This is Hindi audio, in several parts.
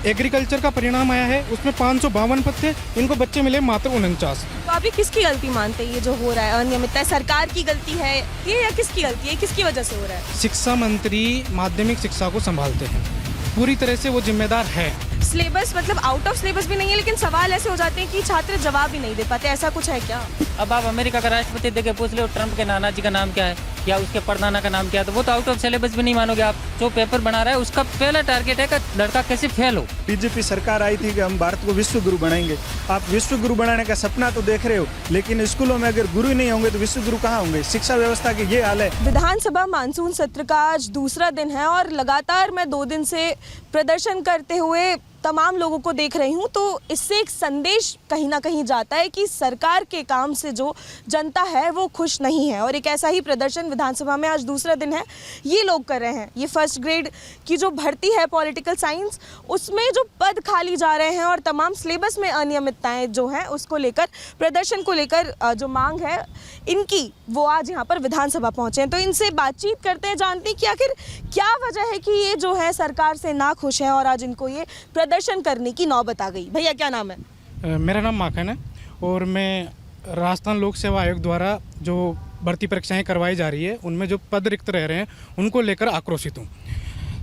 एग्रीकल्चर का परिणाम आया है, उसमें 552 पद थे, इनको बच्चे मिले मात्र 49। तो अभी किसकी गलती मानते हैं ये जो हो रहा है अनियमितता? सरकार की गलती है ये या किसकी गलती है, किसकी वजह से हो रहा है? शिक्षा मंत्री माध्यमिक शिक्षा को संभालते हैं, पूरी तरह से वो जिम्मेदार है। सिलेबस मतलब आउट ऑफ सिलेबस भी नहीं है, लेकिन सवाल ऐसे हो जाते हैं कि छात्र जवाब ही नहीं दे पाते, ऐसा कुछ है क्या? अब आप अमेरिका का राष्ट्रपति देखे पूछ लो ट्रम्प के नाना जी का नाम क्या है या उसके परदाना का नाम क्या है, तो वो तो आउट ऑफ सिलेबस भी नहीं मानोगे आप। जो पेपर बना रहा है उसका पहला टारगेट है कि लड़का कैसे फेल हो। बीजेपी सरकार आई थी कि हम भारत को विश्व गुरु बनाएंगे। आप विश्व गुरु बनाने का सपना तो देख रहे हो, लेकिन स्कूलों में अगर गुरु ही नहीं होंगे तो विश्व गुरु कहाँ होंगे? शिक्षा व्यवस्था की ये हाल है। विधानसभा मानसून सत्र का आज दूसरा दिन है और लगातार मैं 2 दिन से प्रदर्शन करते हुए तमाम लोगों को देख रही हूँ, तो इससे एक संदेश कहीं ना कहीं जाता है कि सरकार के काम से जो जनता है वो खुश नहीं है। और एक ऐसा ही प्रदर्शन विधानसभा में आज दूसरा दिन है, ये लोग कर रहे हैं। ये फर्स्ट ग्रेड की जो भर्ती है पॉलिटिकल साइंस, उसमें जो पद खाली जा रहे हैं और तमाम सिलेबस में अनियमितताएं जो हैं उसको लेकर, प्रदर्शन को लेकर जो मांग है इनकी, वो आज यहाँ पर विधानसभा पहुँचे हैं। तो इनसे बातचीत करते हैं, जानते हैं कि आखिर क्या वजह है कि ये जो है सरकार से ना खुश हैं और आज इनको ये प्रदर्शन करने की नौबत आ गई। भैया क्या नाम है? मेरा नाम माखन है और मैं राजस्थान लोक सेवा आयोग द्वारा जो भर्ती परीक्षाएं करवाई जा रही है उनमें जो पद रिक्त रह रहे हैं उनको लेकर आक्रोशित हूँ।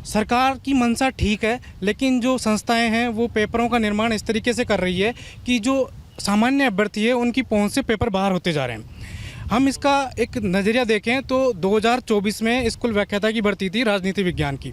सरकार की मंशा ठीक है, लेकिन जो संस्थाएं हैं वो पेपरों का निर्माण इस तरीके से कर रही है कि जो सामान्य अभ्यर्थी है उनकी पहुंच से पेपर बाहर होते जा रहे हैं। हम इसका एक नज़रिया देखें तो 2024 में स्कूल व्याख्याता की भर्ती थी राजनीति विज्ञान की,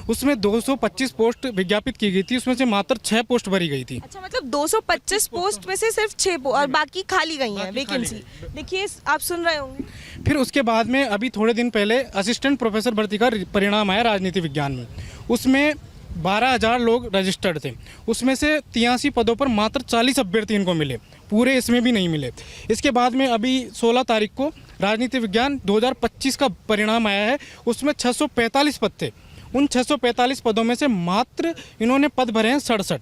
उसमें 225 पोस्ट विज्ञापित की गई थी, उसमें से मात्र 6 पोस्ट भरी गई थी। अच्छा, मतलब 225 पोस्ट में से सिर्फ 6 और बाकी खाली गई हैं वैकेंसी। देखिए आप सुन रहे होंगे। फिर उसके बाद में अभी थोड़े दिन पहले असिस्टेंट प्रोफेसर भर्ती का परिणाम आया राजनीति विज्ञान में, उसमें 12,000 लोग रजिस्टर्ड थे, उसमें से 83 पदों पर मात्र 40 अभ्यर्थी इनको मिले, पूरे इसमें भी नहीं मिले। इसके बाद में अभी 16 तारीख को राजनीति विज्ञान 2025 का परिणाम आया है, उसमें 645 पद थे। उन 645 पदों में से मात्र इन्होंने पद भरे हैं 67।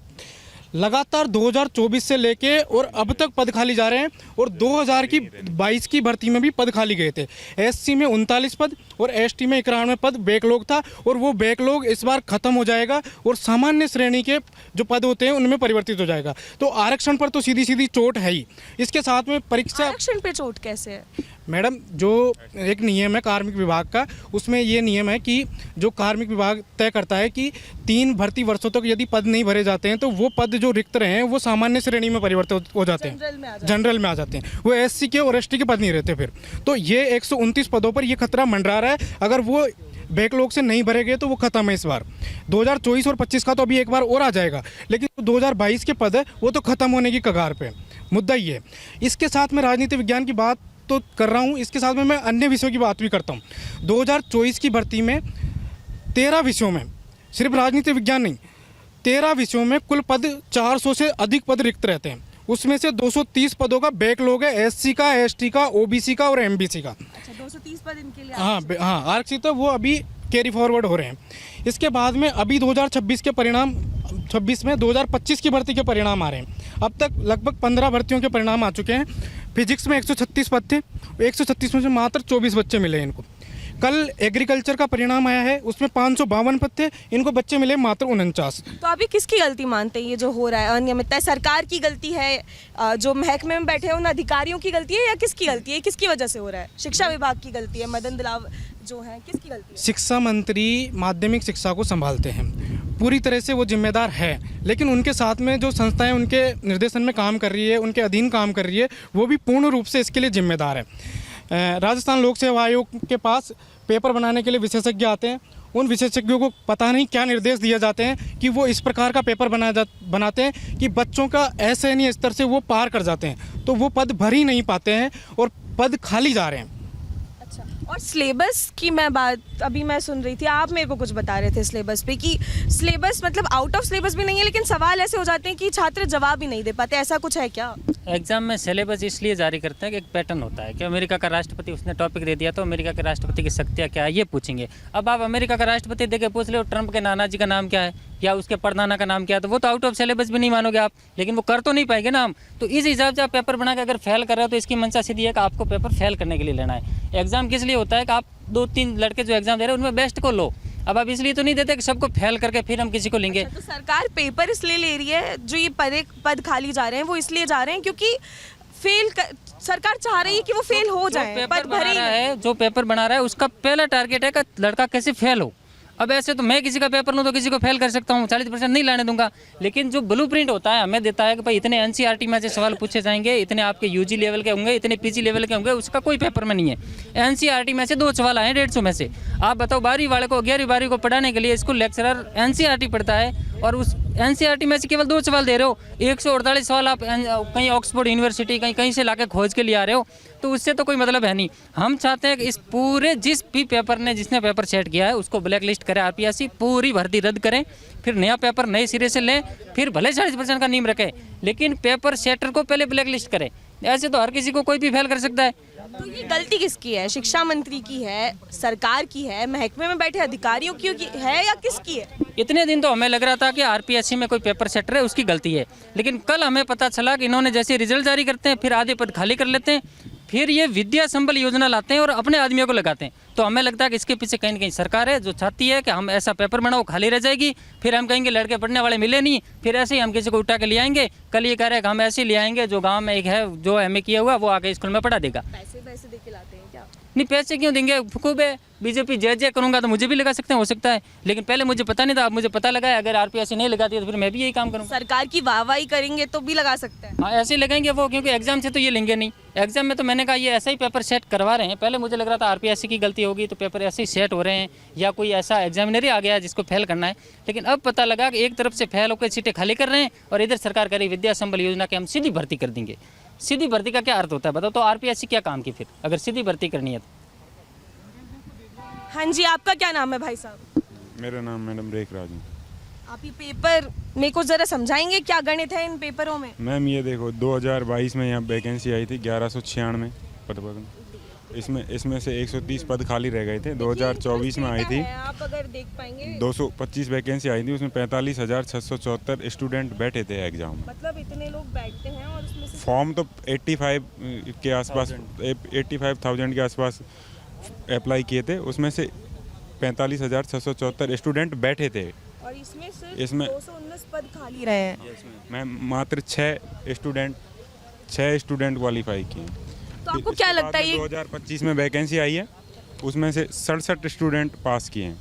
लगातार 2024 से लेके और अब तक पद खाली जा रहे हैं और 2022 की भर्ती में भी पद खाली गए थे। एससी में 39 पद और एसटी में 91 पद बैकलॉग था और वो बैकलॉग इस बार खत्म हो जाएगा और सामान्य श्रेणी के जो पद होते हैं उनमें परिवर्तित हो जाएगा। तो आरक्षण पर तो सीधी सीधी चोट है ही। इसके साथ में परीक्षा आरक्षण पे चोट कैसे है? मैडम, जो एक नियम है कार्मिक विभाग का, उसमें ये नियम है कि जो कार्मिक विभाग तय करता है कि 3 भर्ती वर्षों तक यदि पद नहीं भरे जाते हैं तो वो पद जो रिक्त रहे हैं वो सामान्य श्रेणी में परिवर्तित हो जाते हैं, जनरल में आ जाते हैं। वो एससी के और एसटी के पद नहीं रहते फिर। तो ये 129 पदों पर ये खतरा मंडरा रहा है। अगर वो बैकलॉग से नहीं भरे गए तो वो खत्म है इस बार। 2024 और 25 का तो अभी एक बार और आ जाएगा, लेकिन 2022 के पद है वो तो खत्म होने की कगार पे। मुद्दा ये है। इसके साथ में राजनीति विज्ञान की बात तो कर रहा हूँ, इसके साथ में मैं अन्य विषयों की बात भी करता हूँ। 2024 की भर्ती में 13 विषयों में, सिर्फ राजनीति विज्ञान नहीं, 13 विषयों में कुल पद 400 से अधिक पद रिक्त रहते हैं। उसमें से 230 पदों का बैकलॉग है, एससी का, एसटी का, ओबीसी का और एमबीसी का। अच्छा, 230 पद इनके लिए हाँ आरक्षित है, वो अभी कैरी फॉरवर्ड हो रहे हैं। इसके बाद में अभी 2026 के परिणाम, 26 में 2025 की भर्ती के परिणाम आ रहे हैं। अब तक लगभग 15 भर्तियों के परिणाम आ चुके हैं। फिजिक्स में 136 पद थे, 136 में से मात्र 24 बच्चे मिले इनको। कल एग्रीकल्चर का परिणाम आया है, उसमें 552 पद थे, इनको बच्चे मिले मात्र 49। तो अभी किसकी गलती मानते हैं ये जो हो रहा है अनियमितता? सरकार की गलती है, जो महकमे में बैठे हैं उन अधिकारियों की गलती है, या किसकी गलती है, किसकी वजह से हो रहा है? शिक्षा विभाग की गलती है, मदन दिलाव जो है, किसकी गलती है? शिक्षा मंत्री माध्यमिक शिक्षा को संभालते हैं, पूरी तरह से वो जिम्मेदार है, लेकिन उनके साथ में जो संस्थाएं उनके निर्देशन में काम कर रही है, उनके अधीन काम कर रही है, वो भी पूर्ण रूप से इसके लिए जिम्मेदार है। राजस्थान लोक सेवा आयोग के पास पेपर बनाने के लिए विशेषज्ञ आते हैं, उन विशेषज्ञों को पता नहीं क्या निर्देश दिए जाते हैं कि वो इस प्रकार का पेपर बनाते हैं कि बच्चों का असहनीय स्तर से वो पार कर जाते हैं, तो वो पद भर ही नहीं पाते हैं और पद खाली जा रहे हैं। अच्छा, और सिलेबस की मैं बात अभी मैं सुन रही थी, आप मेरे को कुछ बता रहे थे सिलेबस पे कि सिलेबस मतलब आउट ऑफ सिलेबस भी नहीं है, लेकिन सवाल ऐसे हो जाते हैं कि छात्र जवाब ही नहीं दे पाते, ऐसा कुछ है क्या? एग्जाम में सिलेबस इसलिए जारी करते हैं कि एक पैटर्न होता है कि अमेरिका का राष्ट्रपति उसने टॉपिक दे दिया तो अमेरिका के राष्ट्रपति की शक्तियाँ क्या है ये पूछेंगे। अब आप अमेरिका का राष्ट्रपति देके पूछ लो ट्रम्प के नाना जी का नाम क्या है या उसके परदाना का नाम क्या है, तो वो तो आउट ऑफ सिलेबस भी नहीं मानोगे आप, लेकिन वो कर तो नहीं पाएंगे ना हम। तो इस हिसाब से आप पेपर बना के अगर फेल कर रहे हो तो इसकी मंशा सीधी है कि आपको पेपर फेल करने के लिए लेना है। एग्जाम किस लिए होता है कि आप 2-3 लड़के जो एग्जाम दे रहे हैं उनमें बेस्ट को लो। अब आप इसलिए तो नहीं देते कि सबको फेल करके फिर हम किसी को लेंगे। तो सरकार पेपर इसलिए ले रही है, जो ये पद खाली जा रहे हैं वो इसलिए जा रहे हैं क्योंकि सरकार चाह रही है कि वो फेल हो जाए, पद भरे ही नहीं। जो पेपर बना रहा है उसका पहला टारगेट है कि लड़का कैसे फेल हो। अब ऐसे तो मैं किसी का पेपर लूँ तो किसी को फेल कर सकता हूँ, 40% नहीं लाने दूंगा। लेकिन जो ब्लूप्रिंट होता है हमें देता है कि भाई इतने एनसीईआरटी में से सवाल पूछे जाएंगे, इतने आपके यूजी लेवल के होंगे, इतने पीजी लेवल के होंगे, उसका कोई पेपर में नहीं है। एनसीईआरटी में से 2 सवाल आए 150 में से। आप बताओ 12वीं वाले को 11वीं 12वीं को पढ़ाने के लिए स्कूल लेक्चरर एनसीईआरटी पढ़ता है और उस एनसीईआरटी में से केवल 2 सवाल दे रहे हो। 148 सवाल आप कहीं ऑक्सफोर्ड यूनिवर्सिटी कहीं से लाके खोज के लिए आ रहे हो, तो उससे तो कोई मतलब है नहीं। हम चाहते हैं कि इस पूरे जिस भी पेपर ने जिसने पेपर सेट किया है उसको ब्लैक लिस्ट करें, आरपीएससी पूरी भर्ती रद्द करें, फिर नया पेपर नए सिरे से लें, फिर भले 40% का नियम रखें, लेकिन पेपर सेटर को पहले ब्लैक लिस्ट करें। ऐसे तो हर किसी को कोई भी फेल कर सकता है। तो ये गलती किसकी है? शिक्षा मंत्री की है, सरकार की है, महकमे में बैठे अधिकारियों की है या किसकी है? इतने दिन तो हमें लग रहा था कि आरपीएससी में कोई पेपर सेटर है उसकी गलती है, लेकिन कल हमें पता चला कि इन्होंने जैसे रिजल्ट जारी करते हैं फिर आधे पद खाली कर लेते हैं, फिर ये विद्या संबल योजना लाते हैं और अपने आदमियों को लगाते हैं। तो हमें लगता है कि इसके पीछे कहीं ना कहीं सरकार है जो चाहती है कि हम ऐसा पेपर बनाओ खाली रह जाएगी, फिर हम कहेंगे लड़के पढ़ने वाले मिले नहीं, फिर ऐसे ही हम किसी को उठा के ले आएंगे। कल ये कह रहे हैं कि हम ऐसे ही ले आएंगे जो गांव में एक है जो एमए किया हुआ वो आके स्कूल में पढ़ा देगा। पैसे दे के लाते हैं क्या? नहीं, पैसे क्यों देंगे? खूब है, बीजेपी जय करूंगा तो मुझे भी लगा सकते हैं, हो सकता है, लेकिन पहले मुझे पता नहीं था, अब मुझे पता लगा है। अगर आरपीएससी नहीं लगाती तो फिर मैं भी यही काम करूँगा। सरकार की वाहवाही करेंगे तो भी लगा सकते हैं। हाँ, ऐसे ही लगाएंगे वो, क्योंकि एग्जाम से तो ये लेंगे नहीं। एग्जाम में तो मैंने कहा ये ऐसा ही पेपर सेट करवा रहे हैं। पहले मुझे लग रहा था आरपीएससी की गलती होगी तो पेपर ऐसे ही सेट हो रहे हैं या कोई ऐसा एग्जामिनर ही आ गया जिसको फेल करना है, लेकिन अब पता लगा कि एक तरफ से फेल होकर सीटें खाली कर रहे हैं और इधर सरकार कह रही विद्या संबल योजना के हम सीधी भर्ती कर देंगे। सीधी भर्ती का क्या अर्थ होता है बताओ? तो आरपीएससी क्या काम की फिर अगर सीधी भर्ती करनी है तो? हाँ जी, आपका क्या नाम है भाई साहब? मेरा नाम मैडम रेख राज है। आप ये पेपर मेरे को ज़रा समझाएंगे क्या गणित है इन पेपरों में? मैम ये देखो 2022 में यहाँ वैकेंसी आई थी 1196 पद पर, इसमें से 130 पद खाली रह गए थे। 2024 में आई थी, आप अगर देख पाएंगे 225 वैकेंसी आई थी, उसमें 45,674 स्टूडेंट बैठे थे एग्जाम में। मतलब इतने लोग बैठते हैं और उसमें से फॉर्म तो 85 के आसपास 85,000 के आसपास अप्लाई किए थे, उसमें से 45,674 स्टूडेंट बैठे थे और इसमें सिर्फ इसमें 219 पद खाली रहे हैं। मैम मात्र 6 स्टूडेंट क्वालिफाई किए। तो आपको क्या लगता है ये 2025 में वैकेंसी आई है, उसमें से 67 स्टूडेंट पास किए हैं।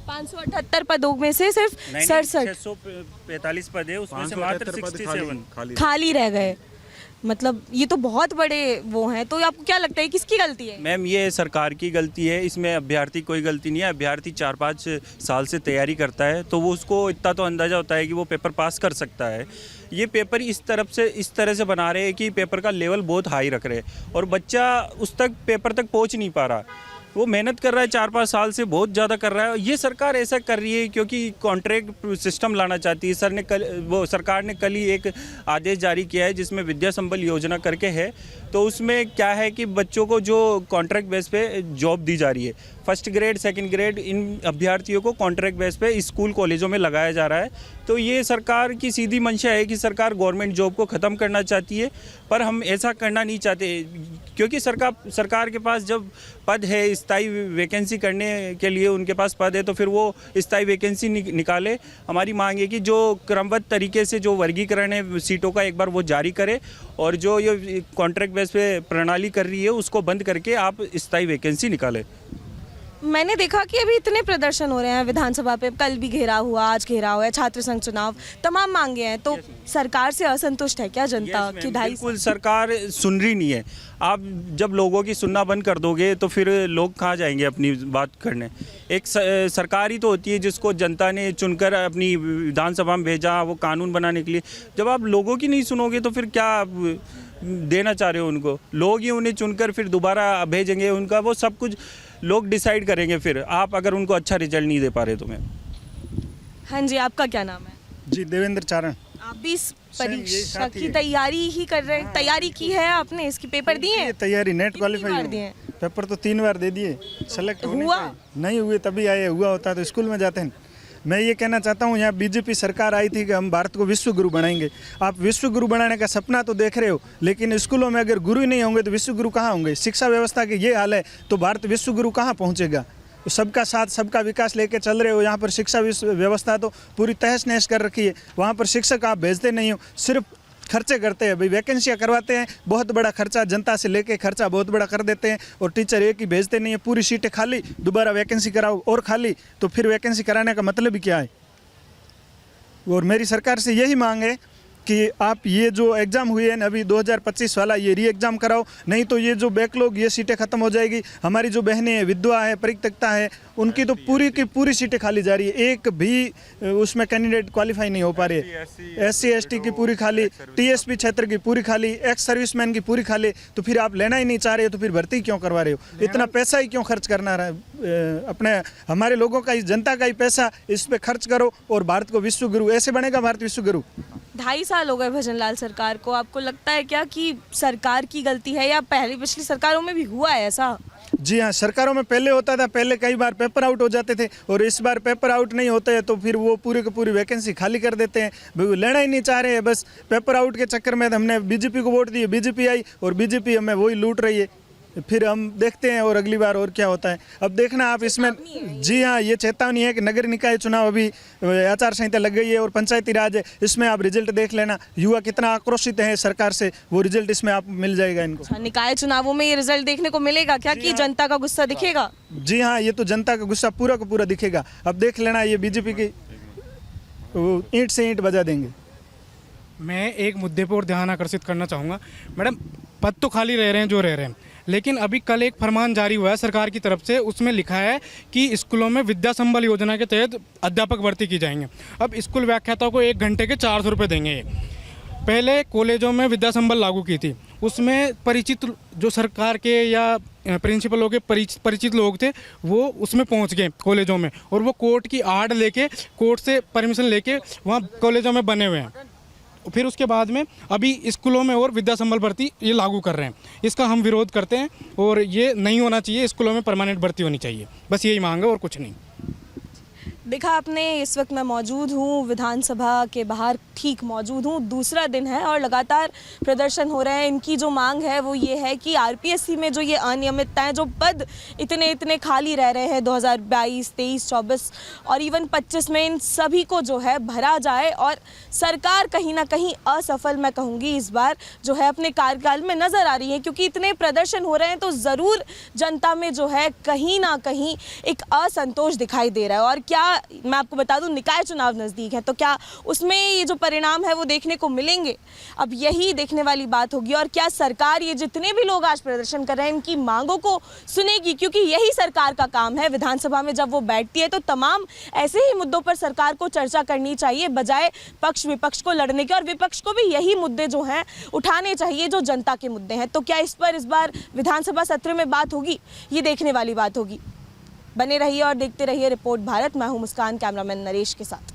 578 पदों में से सिर्फ 67 645 पद है, उसमें से मात्र 67 खाली रह गए। मतलब ये तो बहुत बड़े वो हैं। तो आपको क्या लगता है किसकी गलती है? मैम ये सरकार की गलती है, इसमें अभ्यर्थी कोई गलती नहीं है। अभ्यर्थी 4-5 साल से तैयारी करता है तो वो उसको इतना तो अंदाज़ा होता है कि वो पेपर पास कर सकता है। ये पेपर इस तरह से बना रहे हैं कि पेपर का लेवल बहुत हाई रख रहे हैं और बच्चा उस तक पेपर तक पहुंच नहीं पा रहा। वो मेहनत कर रहा है 4-5 साल से, बहुत ज़्यादा कर रहा है। ये सरकार ऐसा कर रही है क्योंकि कॉन्ट्रैक्ट सिस्टम लाना चाहती है। सरकार ने कल ही एक आदेश जारी किया है जिसमें विद्या संबल योजना करके है। तो उसमें क्या है कि बच्चों को जो कॉन्ट्रैक्ट बेस पे जॉब दी जा रही है, फर्स्ट ग्रेड सेकंड ग्रेड, इन अभ्यर्थियों को कॉन्ट्रैक्ट बेस पे स्कूल कॉलेजों में लगाया जा रहा है। तो ये सरकार की सीधी मंशा है कि सरकार गवर्नमेंट जॉब को ख़त्म करना चाहती है, पर हम ऐसा करना नहीं चाहते क्योंकि सरकार के पास जब पद है, स्थायी वैकेंसी करने के लिए उनके पास पद है, तो फिर वो स्थायी वैकेंसी निकाले। हमारी मांग है कि जो क्रमबद्ध तरीके से जो वर्गीकरण है सीटों का एक बार वो जारी करे और जो ये कॉन्ट्रैक्ट बेस पे प्रणाली कर रही है उसको बंद करके आप स्थायी वैकेंसी निकालें। मैंने देखा कि अभी इतने प्रदर्शन हो रहे हैं विधानसभा पे, कल भी घेराव हुआ, आज घेराव है, छात्र संघ चुनाव, तमाम मांगे हैं। तो सरकार से असंतुष्ट है क्या जनता की? बिल्कुल, सरकार सुन रही नहीं है। आप जब लोगों की सुनना बंद कर दोगे तो फिर लोग कहाँ जाएंगे अपनी बात करने? एक सरकार ही तो होती है जिसको जनता ने चुनकर अपनी विधानसभा में भेजा, वो कानून बनाने के लिए। जब आप लोगों की नहीं सुनोगे तो फिर क्या देना चाह रहे हो उनको? लोग ही उन्हें चुनकर फिर दोबारा भेजेंगे, उनका वो सब कुछ लोग डिसाइड करेंगे फिर, आप अगर उनको अच्छा रिजल्ट नहीं दे पा रहे तो। मैं हाँ जी, आपका क्या नाम है? जी देवेंद्र चारण। आप भी इस परीक्षा की तैयारी ही कर रहे हैं? तैयारी की है आपने? इसकी पेपर दिए हैं? तैयारी नेट कितनी बार क्वालिफाई दिए हैं? पेपर तो 3 बार दे दिए, सेलेक्ट हुआ? नहीं हुए तभी आए, हुआ होता तो स्कूल में जाते हैं। मैं ये कहना चाहता हूँ, यहाँ बीजेपी सरकार आई थी कि हम भारत को विश्व गुरु बनाएंगे। आप विश्व गुरु बनाने का सपना तो देख रहे हो, लेकिन स्कूलों में अगर गुरु ही नहीं होंगे तो विश्व गुरु कहाँ होंगे? शिक्षा व्यवस्था की ये हाल है तो भारत विश्व गुरु कहाँ पहुँचेगा? सबका साथ सबका विकास लेके चल रहे हो। यहाँ पर शिक्षा व्यवस्था तो पूरी तहस नहस कर रखी है। वहाँ पर शिक्षक आप भेजते नहीं हो, सिर्फ खर्चे करते हैं। भाई वैकेंसियाँ करवाते हैं, बहुत बड़ा खर्चा जनता से लेके खर्चा बहुत बड़ा कर देते हैं, और टीचर एक ही भेजते नहीं है। पूरी सीटें खाली, दोबारा वैकेंसी कराओ और खाली, तो फिर वैकेंसी कराने का मतलब ही क्या है। और मेरी सरकार से यही मांग है कि आप ये जो एग्ज़ाम हुए हैं अभी 2025 वाला, ये री एग्ज़ाम कराओ, नहीं तो ये जो बैकलॉग, ये सीटें ख़त्म हो जाएगी। हमारी जो बहनें हैं, विधवा है, परित्यक्ता है, उनकी तो पूरी की पूरी सीटें खाली जा रही है। एक भी उसमें कैंडिडेट क्वालिफाई नहीं हो पा रही है। SC ST की पूरी खाली, TSP क्षेत्र की पूरी खाली, एक्स सर्विसमैन की पूरी खाली। तो फिर आप लेना ही नहीं चाह रहे हो, तो फिर भर्ती क्यों करवा रहे हो? इतना पैसा ही क्यों खर्च करना रहा अपने हमारे लोगों का, इस जनता का ही पैसा इस पर खर्च करो और भारत को विश्व गुरु, ऐसे बनेगा भारत विश्व गुरु। 2.5 साल हो गए भजनलाल सरकार को। आपको लगता है क्या कि सरकार की गलती है, या पहली पिछली सरकारों में भी हुआ है ऐसा? जी हाँ, सरकारों में पहले होता था, पहले कई बार पेपर आउट हो जाते थे, और इस बार पेपर आउट नहीं होते हैं तो फिर वो पूरी की पूरी वैकेंसी खाली कर देते हैं। भाई वो लेना ही नहीं चाह रहे हैं, बस पेपर आउट के चक्कर में हमने बीजेपी को वोट दिए, बीजेपी आई और बीजेपी हमें वही लूट रही है। फिर हम देखते हैं और अगली बार और क्या होता है। अब देखना आप इसमें। जी हाँ, ये चेतावनी है कि नगर निकाय चुनाव, अभी आचार संहिता लग गई है और पंचायती राज है, इसमें आप रिजल्ट देख लेना। युवा कितना आक्रोशित है सरकार से, वो रिजल्ट इसमें आप मिल जाएगा इनको। निकाय चुनावों में ये रिजल्ट देखने को मिलेगा क्या कि जनता का गुस्सा दिखेगा? जी हाँ, ये तो जनता का गुस्सा पूरा का पूरा दिखेगा। अब देख लेना, ये बीजेपी की ईंट से ईंट बजा देंगे। मैं एक मुद्दे पर ध्यान आकर्षित करना चाहूँगा। मैडम, पद तो खाली रह रहे हैं जो रह रहे हैं, लेकिन अभी कल एक फरमान जारी हुआ है सरकार की तरफ से, उसमें लिखा है कि स्कूलों में विद्या संबल योजना के तहत अध्यापक भर्ती की जाएंगे। अब स्कूल व्याख्याताओं को 1 घंटे के 400 रुपये देंगे। पहले कॉलेजों में विद्या संबल लागू की थी, उसमें परिचित जो सरकार के या प्रिंसिपलों के परिचित लोग थे, वो उसमें पहुंच गए कॉलेजों में, और वो कोर्ट की आड़ लेके, कोर्ट से परमिशन लेके वहाँ कॉलेजों में बने हुए हैं। फिर उसके बाद में अभी स्कूलों में और विद्या संबल भर्ती ये लागू कर रहे हैं। इसका हम विरोध करते हैं, और ये नहीं होना चाहिए। स्कूलों में परमानेंट भर्ती होनी चाहिए, बस यही मांग है और कुछ नहीं। देखा आपने, इस वक्त मैं मौजूद हूँ विधानसभा के बाहर, ठीक मौजूद हूँ। दूसरा दिन है और लगातार प्रदर्शन हो रहे हैं। इनकी जो मांग है वो ये है कि RPSC में जो ये अनियमितताएं, जो पद इतने खाली रह रहे हैं 2022, 23, 24 और इवन 25 में, इन सभी को जो है भरा जाए। और सरकार कहीं ना कहीं असफल, मैं कहूँगी, इस बार जो है अपने कार्यकाल में नज़र आ रही है, क्योंकि इतने प्रदर्शन हो रहे हैं तो ज़रूर जनता में जो है कहीं ना कहीं एक असंतोष दिखाई दे रहा है। और क्या मैं आपको बता दूं, निकाय चुनाव नज़दीक है, तो क्या उसमें ये जो परिणाम है वो देखने को मिलेंगे? अब यही देखने वाली बात होगी। और क्या सरकार, ये जितने भी लोग आज प्रदर्शन कर रहे हैं, इनकी मांगों को सुनेगी? क्योंकि यही सरकार का काम है। विधानसभा में जब वो बैठती है तो तमाम ऐसे ही मुद्दों पर सरकार को चर्चा करनी चाहिए, बजाय पक्ष विपक्ष को लड़ने के। और विपक्ष को भी यही मुद्दे जो हैं उठाने चाहिए, जो जनता के मुद्दे हैं। तो क्या इस पर इस बार विधानसभा सत्र में बात होगी? ये देखने वाली बात होगी। बने रहिए और देखते रहिए रिपोर्ट भारत। मैं हूं मुस्कान, कैमरामैन नरेश के साथ।